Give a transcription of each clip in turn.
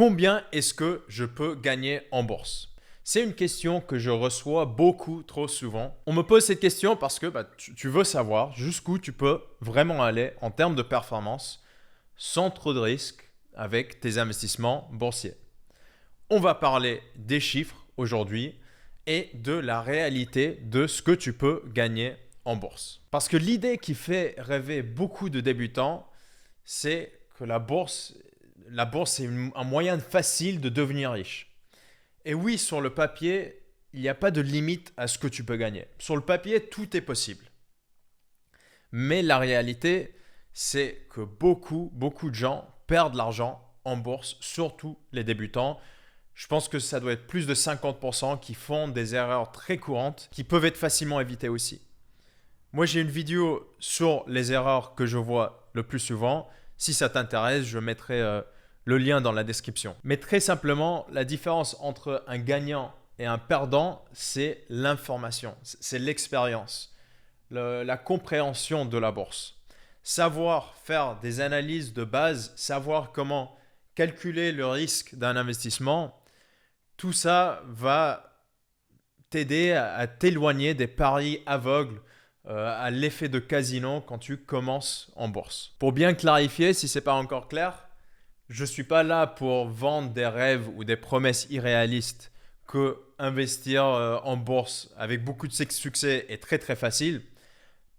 Combien est-ce que je peux gagner en bourse? C'est une question que je reçois beaucoup trop souvent. On me pose cette question parce que tu veux savoir jusqu'où tu peux vraiment aller en termes de performance sans trop de risques avec tes investissements boursiers. On va parler des chiffres aujourd'hui et de la réalité de ce que tu peux gagner en bourse. Parce que l'idée qui fait rêver beaucoup de débutants, c'est que la bourse c'est un moyen facile de devenir riche. Et oui, sur le papier, il n'y a pas de limite à ce que tu peux gagner. Sur le papier, tout est possible. Mais la réalité, c'est que beaucoup de gens perdent l'argent en bourse, surtout les débutants. Je pense que ça doit être plus de 50% qui font des erreurs très courantes qui peuvent être facilement évitées aussi. Moi, j'ai une vidéo sur les erreurs que je vois le plus souvent. Si ça t'intéresse, je mettrai le lien dans la description. Mais très simplement, la différence entre un gagnant et un perdant, c'est l'information, c'est l'expérience, la compréhension de la bourse. Savoir faire des analyses de base, savoir comment calculer le risque d'un investissement, tout ça va t'aider à t'éloigner des paris aveugles, à l'effet de casino quand tu commences en bourse. Pour bien clarifier, si ce n'est pas encore clair, je ne suis pas là pour vendre des rêves ou des promesses irréalistes que investir en bourse avec beaucoup de succès est très très facile.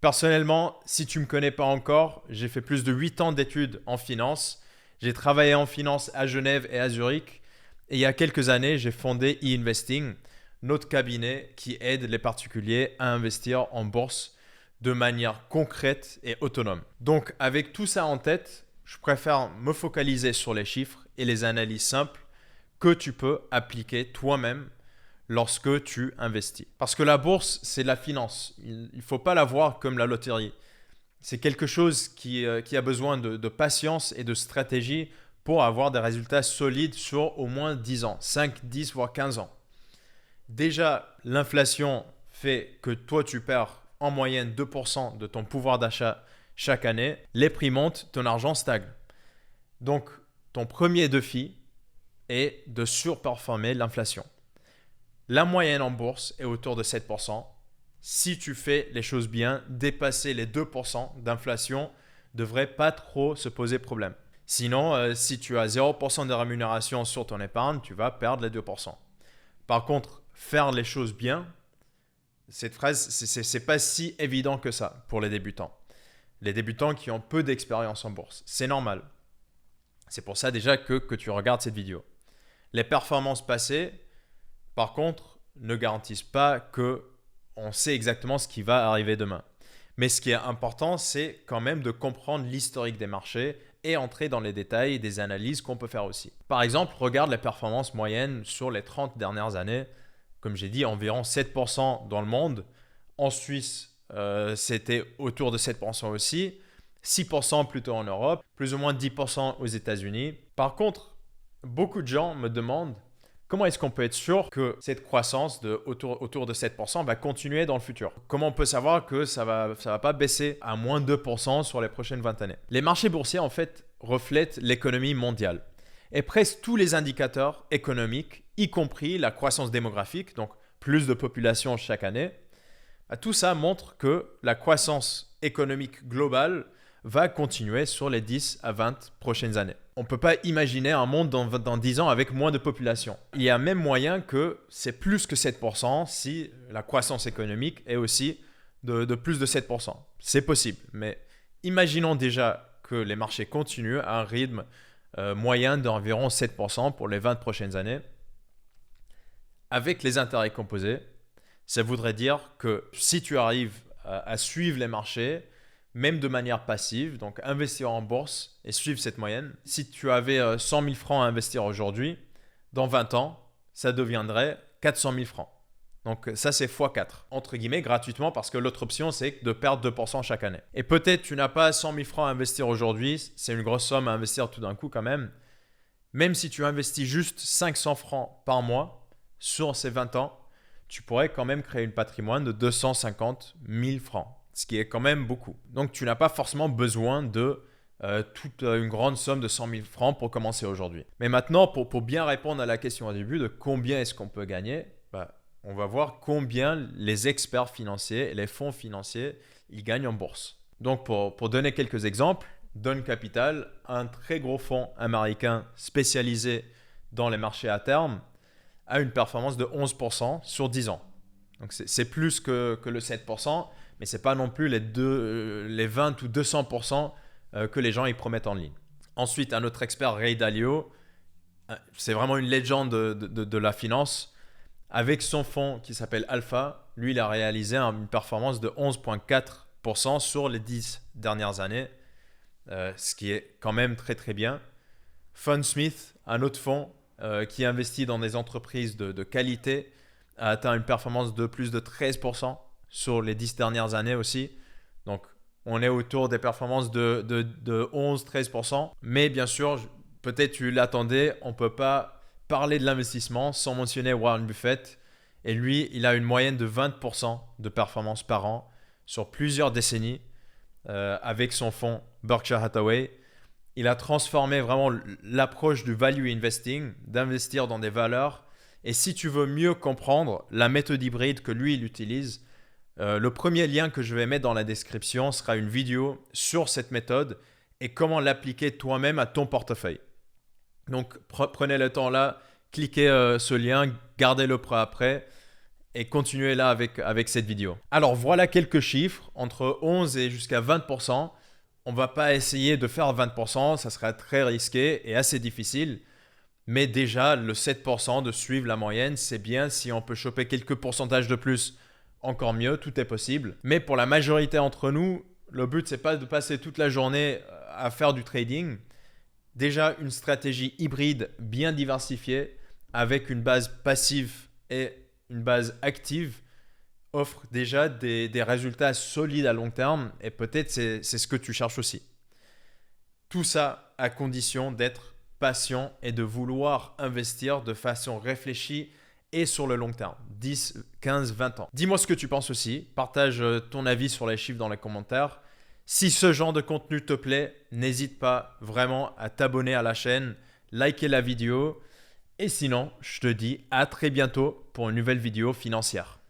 Personnellement, si tu ne me connais pas encore, j'ai fait plus de 8 ans d'études en finance. J'ai travaillé en finance à Genève et à Zurich. Et il y a quelques années, j'ai fondé e-Investing, notre cabinet qui aide les particuliers à investir en bourse de manière concrète et autonome. Donc avec tout ça en tête, je préfère me focaliser sur les chiffres et les analyses simples que tu peux appliquer toi-même lorsque tu investis. Parce que la bourse, c'est la finance. Il ne faut pas la voir comme la loterie. C'est quelque chose qui a besoin de patience et de stratégie pour avoir des résultats solides sur au moins 10 ans, 5, 10, voire 15 ans. Déjà, l'inflation fait que toi, tu perds en moyenne 2% de ton pouvoir d'achat chaque année. Les prix montent, ton argent stagne. Donc, ton premier défi est de surperformer l'inflation. La moyenne en bourse est autour de 7%. Si tu fais les choses bien, dépasser les 2% d'inflation ne devrait pas trop se poser problème. Sinon, si tu as 0% de rémunération sur ton épargne, tu vas perdre les 2%. Par contre, faire les choses bien, cette phrase, ce n'est pas si évident que ça pour les débutants. Les débutants qui ont peu d'expérience en bourse. C'est normal. C'est pour ça déjà que tu regardes cette vidéo. Les performances passées, par contre, ne garantissent pas qu'on sait exactement ce qui va arriver demain. Mais ce qui est important, c'est quand même de comprendre l'historique des marchés et entrer dans les détails des analyses qu'on peut faire aussi. Par exemple, regarde les performances moyennes sur les 30 dernières années. Comme j'ai dit, environ 7% dans le monde. En Suisse, c'était autour de 7% aussi. 6% plutôt en Europe, plus ou moins 10% aux États-Unis. Par contre, beaucoup de gens me demandent comment est-ce qu'on peut être sûr que cette croissance autour de 7% va continuer dans le futur? Comment on peut savoir que ça va pas baisser à moins 2% sur les prochaines 20 années? Les marchés boursiers, en fait, reflètent l'économie mondiale. Et presque tous les indicateurs économiques, y compris la croissance démographique, donc plus de population chaque année, tout ça montre que la croissance économique globale va continuer sur les 10 à 20 prochaines années. On ne peut pas imaginer un monde dans 10 ans avec moins de population. Il y a même moyen que c'est plus que 7% si la croissance économique est aussi de plus de 7%. C'est possible, mais imaginons déjà que les marchés continuent à un rythme moyen d'environ 7% pour les 20 prochaines années. Avec les intérêts composés, ça voudrait dire que si tu arrives à suivre les marchés, même de manière passive, donc investir en bourse et suivre cette moyenne. Si tu avais 100 000 francs à investir aujourd'hui, dans 20 ans, ça deviendrait 400 000 francs. Donc ça, c'est x4, entre guillemets, gratuitement, parce que l'autre option, c'est de perdre 2% chaque année. Et peut-être tu n'as pas 100 000 francs à investir aujourd'hui, c'est une grosse somme à investir tout d'un coup quand même. Même si tu investis juste 500 francs par mois sur ces 20 ans, tu pourrais quand même créer un patrimoine de 250 000 francs. Ce qui est quand même beaucoup. Donc, tu n'as pas forcément besoin de toute une grande somme de 100 000 francs pour commencer aujourd'hui. Mais maintenant, pour bien répondre à la question au début de combien est-ce qu'on peut gagner, on va voir combien les experts financiers et les fonds financiers ils gagnent en bourse. Donc, pour donner quelques exemples, Dawn Capital, un très gros fonds américain spécialisé dans les marchés à terme, a une performance de 11% sur 10 ans. Donc, c'est plus que le 7%, mais ce n'est pas non plus les 20 ou 200% que les gens y promettent en ligne. Ensuite, un autre expert, Ray Dalio, c'est vraiment une légende de la finance. Avec son fonds qui s'appelle Alpha, lui, il a réalisé une performance de 11,4% sur les 10 dernières années, ce qui est quand même très très bien. Fundsmith, un autre fonds qui investit dans des entreprises de qualité, a atteint une performance de plus de 13% sur les 10 dernières années aussi. Donc, on est autour des performances de 11-13%. Mais bien sûr, peut-être tu l'attendais, on ne peut pas parler de l'investissement sans mentionner Warren Buffett. Et lui, il a une moyenne de 20% de performance par an sur plusieurs décennies avec son fonds Berkshire Hathaway. Il a transformé vraiment l'approche du value investing, d'investir dans des valeurs. Et si tu veux mieux comprendre la méthode hybride que lui, il utilise, le premier lien que je vais mettre dans la description sera une vidéo sur cette méthode et comment l'appliquer toi-même à ton portefeuille. Donc, prenez le temps là, cliquez ce lien, gardez-le prêt après et continuez là avec cette vidéo. Alors, voilà quelques chiffres, entre 11 et jusqu'à 20%. On ne va pas essayer de faire 20%, ça serait très risqué et assez difficile. Mais déjà, le 7% de suivre la moyenne, c'est bien. Si on peut choper quelques pourcentages de plus, encore mieux, tout est possible. Mais pour la majorité d'entre nous, le but, ce n'est pas de passer toute la journée à faire du trading. Déjà, une stratégie hybride bien diversifiée avec une base passive et une base active offre déjà des résultats solides à long terme et peut-être c'est ce que tu cherches aussi. Tout ça à condition d'être patient et de vouloir investir de façon réfléchie et sur le long terme, 10, 15, 20 ans. Dis-moi ce que tu penses aussi, partage ton avis sur les chiffres dans les commentaires. Si ce genre de contenu te plaît, n'hésite pas vraiment à t'abonner à la chaîne, liker la vidéo et sinon, je te dis à très bientôt pour une nouvelle vidéo financière.